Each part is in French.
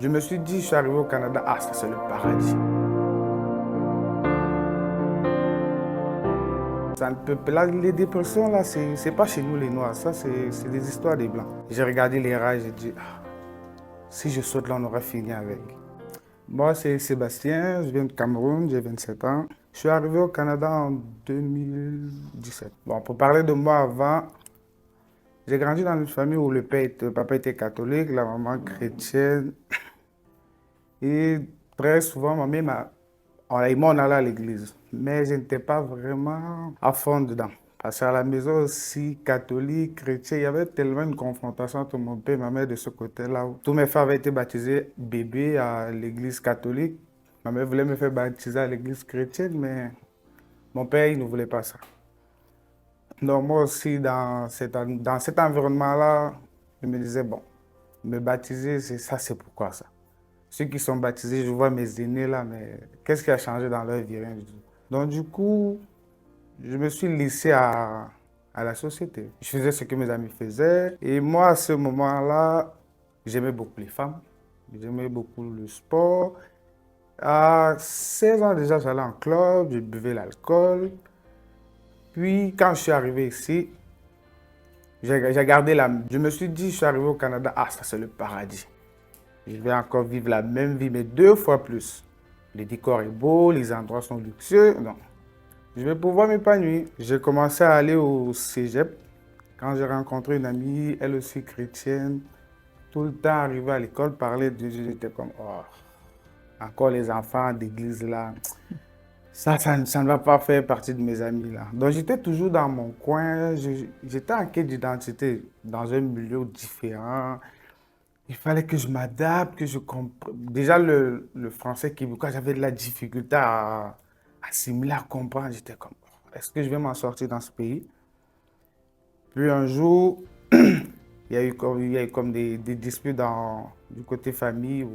Je me suis dit, je suis arrivé au Canada, ah, ça c'est le paradis. Ça ne peut, là, les dépressions, là, c'est pas chez nous les Noirs, ça c'est des histoires des Blancs. J'ai regardé les rails, j'ai dit, ah, si je saute là, on aurait fini avec. Moi, c'est Sébastien, je viens de Cameroun, j'ai 27 ans. Je suis arrivé au Canada en 2017. Bon, pour parler de moi avant, j'ai grandi dans une famille où le papa était catholique, la maman chrétienne. Et très souvent, ma mère et moi, on allait à l'église. Mais je n'étais pas vraiment à fond dedans. Parce qu'à la maison aussi, catholique, chrétien, il y avait tellement une confrontation entre mon père et ma mère de ce côté-là. Tous mes frères avaient été baptisés bébés à l'église catholique. Ma mère voulait me faire baptiser à l'église chrétienne, mais mon père, il ne voulait pas ça. Donc moi aussi, dans cet environnement-là, je me disais, bon, me baptiser, c'est ça, c'est pourquoi ça. Ceux qui sont baptisés, je vois mes aînés là, mais qu'est-ce qui a changé dans leur vie? Rien du tout. Donc du coup, je me suis laissé à la société. Je faisais ce que mes amis faisaient. Et moi, à ce moment-là, j'aimais beaucoup les femmes. J'aimais beaucoup le sport. À 16 ans déjà, j'allais en club, je buvais l'alcool. Puis quand je suis arrivé ici, j'ai gardé la... Je me suis dit, je suis arrivé au Canada, ah, ça c'est le paradis. Je vais encore vivre la même vie, mais 2 fois plus. Le décor est beau, les endroits sont luxueux. Non, je vais pouvoir m'épanouir. J'ai commencé à aller au cégep. Quand j'ai rencontré une amie, elle aussi chrétienne, tout le temps arrivée à l'école, parler de Dieu, j'étais comme, oh, encore les enfants d'église là. Ça ne va pas faire partie de mes amis là. Donc j'étais toujours dans mon coin, j'étais en quête d'identité, dans un milieu différent. Il fallait que je m'adapte, que je comprenne. Déjà, le français québécois, j'avais de la difficulté à assimiler, à comprendre. J'étais comme, est-ce que je vais m'en sortir dans ce pays? Puis un jour, il y a eu comme des disputes du côté famille.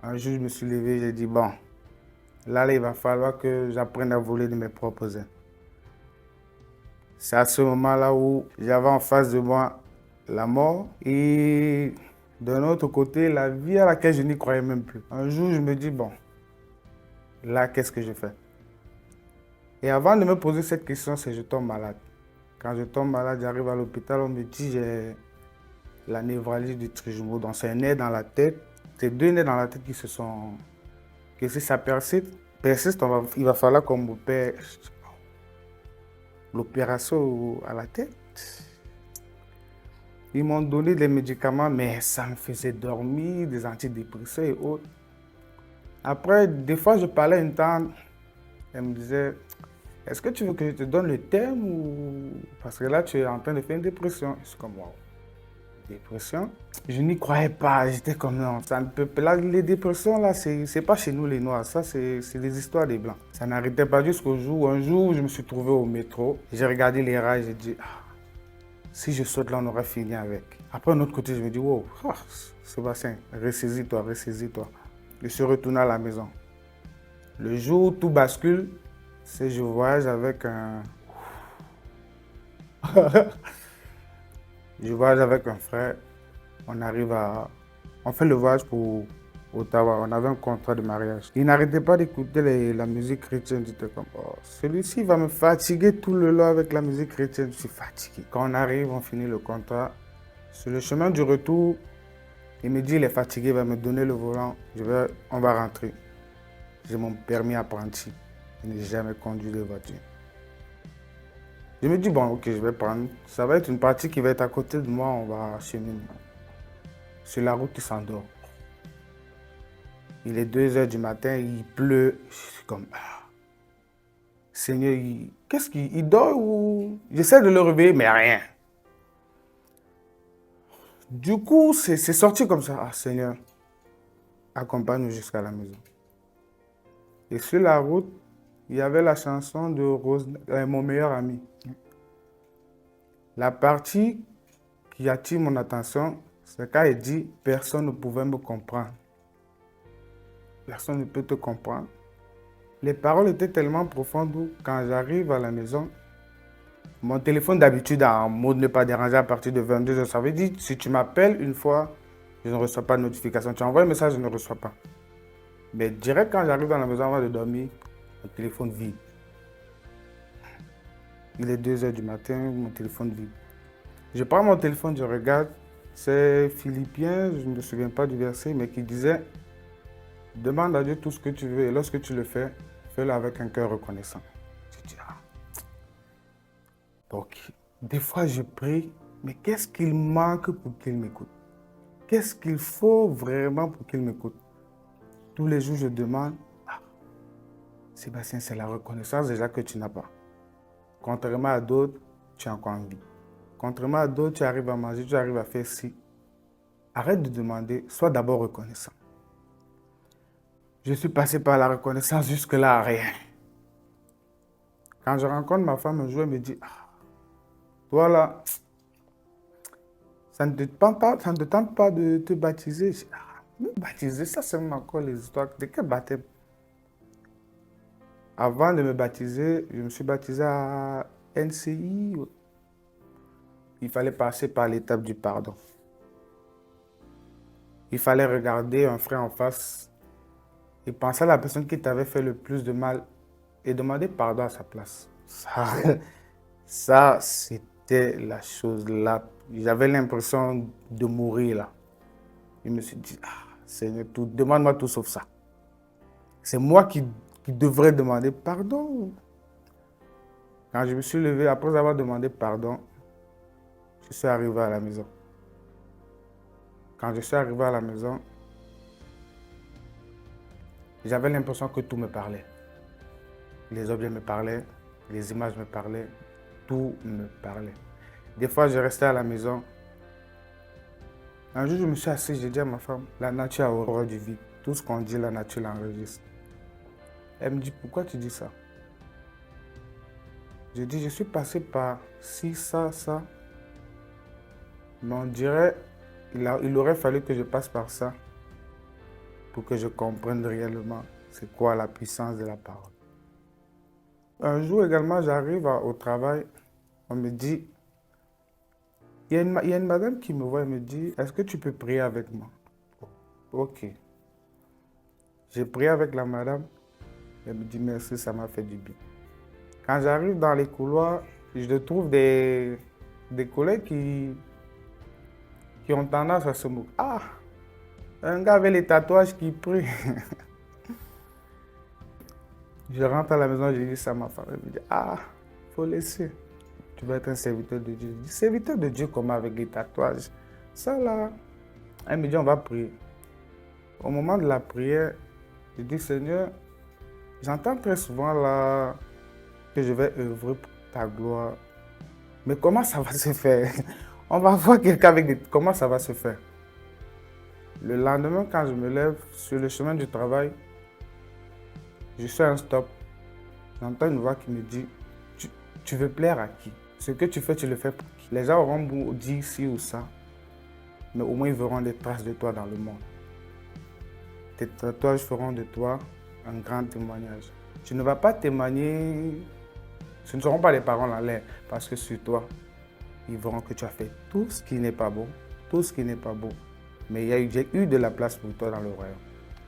Un jour, je me suis levé, j'ai dit, bon, là, il va falloir que j'apprenne à voler de mes propres ailes. C'est à ce moment-là où j'avais en face de moi la mort et d'un autre côté, la vie à laquelle je n'y croyais même plus. Un jour, je me dis, bon, là, qu'est-ce que je fais? Et avant de me poser cette question, c'est je tombe malade. Quand je tombe malade, j'arrive à l'hôpital, on me dit j'ai la névralgie du trijumeau. Donc c'est un nerf dans la tête. C'est 2 nerfs dans la tête qui se sont... Que si ça persiste, il va falloir qu'on m'opère. L'opération à la tête. Ils m'ont donné des médicaments, mais ça me faisait dormir, des antidépresseurs et autres. Après, des fois, je parlais à une tante, elle me disait, est-ce que tu veux que je te donne le terme ou... Parce que là, tu es en train de faire une dépression. Je suis comme, wow, dépression? Je n'y croyais pas, j'étais comme, non, ça ne peut pas. Là, les dépressions, là, c'est pas chez nous les Noirs, ça, c'est des histoires des Blancs. Ça n'arrêtait pas jusqu'au jour où, un jour, je me suis trouvé au métro, j'ai regardé les rails, j'ai dit, ah, si je saute là, on aura fini avec. Après, d'un autre côté, je me dis, wow, ah, Sébastien, ressaisis-toi, ressaisis-toi. Je suis retourné à la maison. Le jour où tout bascule, c'est je voyage avec un... je voyage avec un frère. On arrive à... On fait le voyage pour Ottawa. On avait un contrat de mariage. Il n'arrêtait pas d'écouter la musique chrétienne. J'étais comme, oh, celui-ci va me fatiguer tout le long avec la musique chrétienne. Je suis fatigué. Quand on arrive, on finit le contrat. Sur le chemin du retour, il me dit, il est fatigué, il va me donner le volant. On va rentrer. J'ai mon permis apprenti. Je n'ai jamais conduit de voiture. Je me dis, bon, ok, je vais prendre. Ça va être une partie qui va être à côté de moi, on va cheminer. Sur la route, il s'endort. Il est 2 heures du matin, il pleut. Je suis comme, ah, Seigneur, qu'est-ce qu'il dort ou... J'essaie de le réveiller, mais rien. Du coup, c'est sorti comme ça. Ah, Seigneur, accompagne-nous jusqu'à la maison. Et sur la route, il y avait la chanson de mon meilleur ami. La partie qui attire mon attention, c'est quand il dit « Personne ne pouvait me comprendre ». Personne ne peut te comprendre. Les paroles étaient tellement profondes où, quand j'arrive à la maison, mon téléphone d'habitude en mode ne pas déranger à partir de 22h, ça veut dire si tu m'appelles une fois, je ne reçois pas de notification. Tu envoies un message, je ne reçois pas. Mais direct quand j'arrive dans la maison avant de dormir, mon téléphone vibre. Il est 2 heures du matin, mon téléphone vibre. Je prends mon téléphone, je regarde. C'est Philippiens, je ne me souviens pas du verset, mais qui disait « Demande à Dieu tout ce que tu veux et lorsque tu le fais, fais-le avec un cœur reconnaissant. » Je dis « Ah. » Donc, des fois je prie, mais qu'est-ce qu'il manque pour qu'il m'écoute? Qu'est-ce qu'il faut vraiment pour qu'il m'écoute? Tous les jours, je demande, ah, Sébastien, c'est la reconnaissance déjà que tu n'as pas. Contrairement à d'autres, tu as encore envie. Contrairement à d'autres, tu arrives à manger, tu arrives à faire ci. Arrête de demander, sois d'abord reconnaissant. Je suis passé par la reconnaissance jusque-là à rien. Quand je rencontre ma femme un jour, elle me dit, ah, toi là, ça ne te tente pas de te baptiser. Je dis, ah, me baptiser, ça c'est encore les histoires. De quel baptême? Avant de me baptiser, je me suis baptisé à NCI. Il fallait passer par l'étape du pardon. Il fallait regarder un frère en face et penser à la personne qui t'avait fait le plus de mal et demander pardon à sa place. Ça c'était la chose là. J'avais l'impression de mourir là. Je me suis dit, ah, Seigneur, demande-moi tout sauf ça. C'est moi qui devrais demander pardon. Quand je me suis levé, après avoir demandé pardon, je suis arrivé à la maison. Quand je suis arrivé à la maison, j'avais l'impression que tout me parlait. Les objets me parlaient, les images me parlaient, tout me parlait. Des fois, je restais à la maison. Un jour, je me suis assis, j'ai dit à ma femme, la nature a horreur du vide. Tout ce qu'on dit, la nature l'enregistre. Elle me dit, pourquoi tu dis ça? Je dis, je suis passé par ci, ça, ça. Mais on dirait, il aurait fallu que je passe par ça pour que je comprenne réellement c'est quoi la puissance de la parole. Un jour également, j'arrive au travail, on me dit, il y a une madame qui me voit et me dit, est-ce que tu peux prier avec moi? Ok. J'ai prié avec la madame, elle me dit merci, ça m'a fait du bien. Quand j'arrive dans les couloirs, je trouve des collègues qui ont tendance à se moquer. Ah, un gars avec les tatouages qui prie. Je rentre à la maison, je dis ça à ma femme. Elle me dit, ah, il faut laisser. Tu vas être un serviteur de Dieu. Je dis, serviteur de Dieu comment avec les tatouages? Ça là. Elle me dit, on va prier. Au moment de la prière, je dis, Seigneur, j'entends très souvent là que je vais œuvrer pour ta gloire. Mais comment ça va se faire? On va voir quelqu'un avec des... Comment ça va se faire? Le lendemain, quand je me lève sur le chemin du travail, je suis à un stop. J'entends une voix qui me dit, tu veux plaire à qui? Ce que tu fais, tu le fais pour qui? Les gens auront beau dire ci ou ça, mais au moins ils verront des traces de toi dans le monde. Tes tatouages feront de toi un grand témoignage. Tu ne vas pas témoigner, ce ne seront pas les paroles en l'air, parce que sur toi, ils verront que tu as fait tout ce qui n'est pas beau, tout ce qui n'est pas beau. Mais il y a eu de la place pour toi dans le royaume.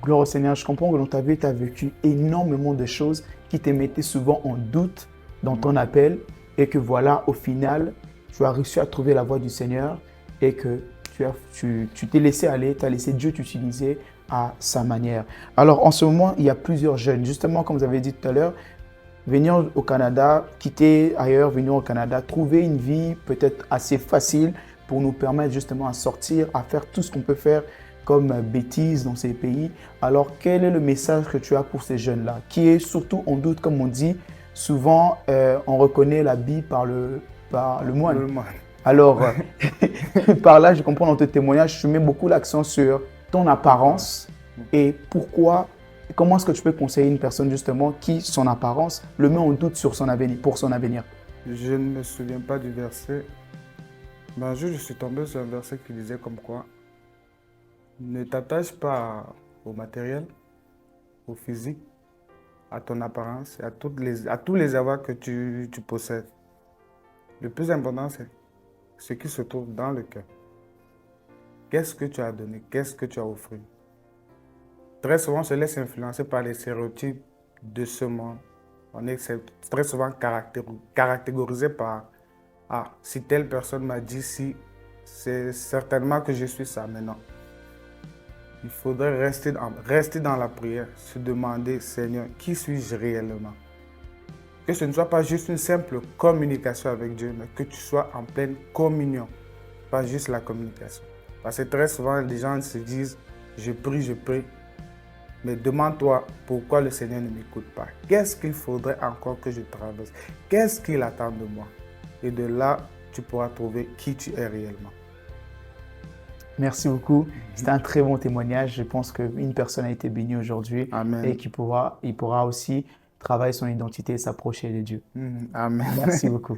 Gloire au Seigneur, je comprends que dans ta vie, tu as vécu énormément de choses qui te mettaient souvent en doute dans ton appel et que voilà, au final, tu as réussi à trouver la voie du Seigneur et que tu t'es laissé aller, tu as laissé Dieu t'utiliser à sa manière. Alors, en ce moment, il y a plusieurs jeunes, justement, comme vous avez dit tout à l'heure, venir au Canada, quitter ailleurs, venir au Canada, trouver une vie peut-être assez facile pour nous permettre justement à sortir, à faire tout ce qu'on peut faire comme bêtises dans ces pays. Alors, quel est le message que tu as pour ces jeunes-là, qui est surtout en doute, comme on dit, souvent on reconnaît l'habit par le moine. Le moine. Alors, par là, je comprends dans tes témoignages, tu mets beaucoup l'accent sur ton apparence et pourquoi, comment est-ce que tu peux conseiller une personne justement qui, son apparence, le met en doute sur son avenir, pour son avenir? Je ne me souviens pas du verset, mais un jour je suis tombé sur un verset qui disait comme quoi ne t'attache pas au matériel, au physique, à ton apparence et à tous les avoirs que tu possèdes. Le plus important, c'est ce qui se trouve dans le cœur. Qu'est-ce que tu as donné? Qu'est-ce que tu as offert? Très souvent, on se laisse influencer par les stéréotypes de ce monde. On est très souvent caractérisé par « Ah, si telle personne m'a dit si, c'est certainement que je suis ça maintenant. » Il faudrait rester dans la prière, se demander « Seigneur, qui suis-je réellement ?» Que ce ne soit pas juste une simple communication avec Dieu, mais que tu sois en pleine communion, pas juste la communication. Parce que très souvent, les gens se disent « Je prie », mais demande-toi pourquoi le Seigneur ne m'écoute pas. Qu'est-ce qu'il faudrait encore que je traverse? Qu'est-ce qu'il attend de moi? Et de là, tu pourras trouver qui tu es réellement. Merci beaucoup. C'était un très bon témoignage. Je pense qu'une personne a été bénie aujourd'hui Amen. et il pourra aussi travailler son identité et s'approcher de Dieu. Amen. Merci beaucoup.